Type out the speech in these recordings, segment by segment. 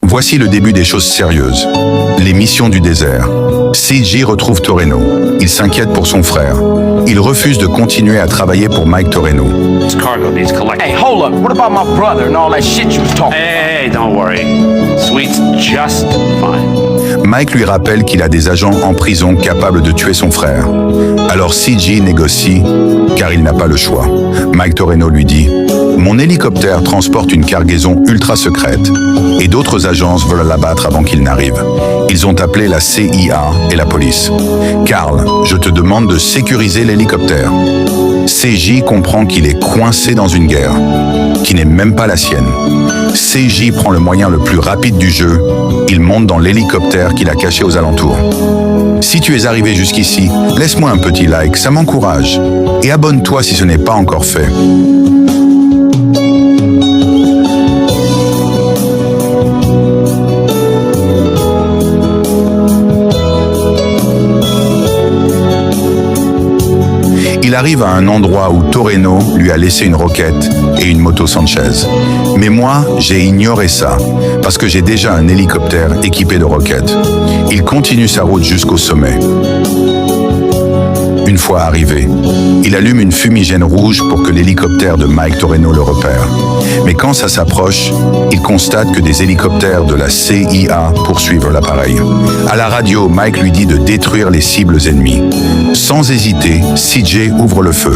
Voici le début des choses sérieuses. Les missions du désert. CJ retrouve Toreno. Il s'inquiète pour son frère. Il refuse de continuer à travailler pour Mike Toreno. This cargo needs collecting. Hey, hold up. What about my brother and all that shit you was talking? Hey, don't worry. Sweet's just fine. Mike lui rappelle qu'il a des agents en prison capables de tuer son frère. Alors CJ négocie, car il n'a pas le choix. Mike Toreno lui dit « Mon hélicoptère transporte une cargaison ultra secrète et d'autres agences veulent l'abattre avant qu'il n'arrive. Ils ont appelé la CIA et la police. Carl, je te demande de sécuriser l'hélicoptère. » CJ comprend qu'il est coincé dans une guerre, qui n'est même pas la sienne. CJ prend le moyen le plus rapide du jeu. Il monte dans l'hélicoptère qu'il a caché aux alentours. Si tu es arrivé jusqu'ici, laisse-moi un petit like, ça m'encourage. Et abonne-toi si ce n'est pas encore fait. Il arrive à un endroit où Toreno lui a laissé une roquette et une moto Sanchez. Mais moi, j'ai ignoré ça, parce que j'ai déjà un hélicoptère équipé de roquettes. Il continue sa route jusqu'au sommet. Une fois arrivé, il allume une fumigène rouge pour que l'hélicoptère de Mike Toreno le repère. Mais quand ça s'approche, il constate que des hélicoptères de la CIA poursuivent l'appareil. À la radio, Mike lui dit de détruire les cibles ennemies. Sans hésiter, CJ ouvre le feu.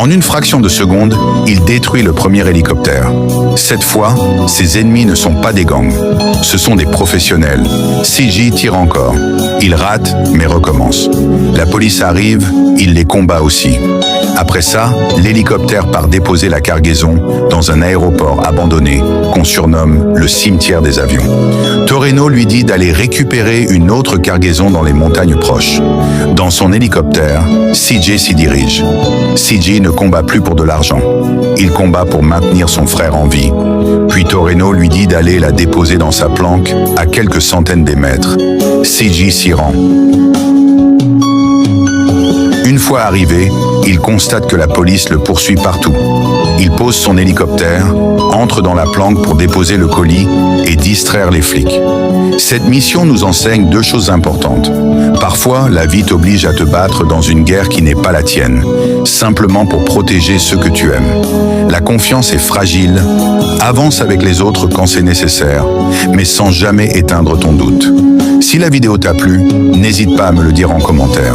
En une fraction de seconde, il détruit le premier hélicoptère. Cette fois, ses ennemis ne sont pas des gangs. Ce sont des professionnels. CJ tire encore. Il rate, mais recommence. La police arrive, il les combat aussi. Après ça, l'hélicoptère part déposer la cargaison dans un aéroport abandonné qu'on surnomme le cimetière des avions. Toreno lui dit d'aller récupérer une autre cargaison dans les montagnes proches. Dans son hélicoptère, CJ s'y dirige. CJ ne combat plus pour de l'argent. Il combat pour maintenir son frère en vie. Puis Toreno lui dit d'aller la déposer dans sa planque à quelques centaines des mètres. CJ s'y rend. Une fois arrivé, il constate que la police le poursuit partout. Il pose son hélicoptère, entre dans la planque pour déposer le colis et distraire les flics. Cette mission nous enseigne deux choses importantes. Parfois, la vie t'oblige à te battre dans une guerre qui n'est pas la tienne, simplement pour protéger ceux que tu aimes. La confiance est fragile, avance avec les autres quand c'est nécessaire, mais sans jamais éteindre ton doute. Si la vidéo t'a plu, n'hésite pas à me le dire en commentaire.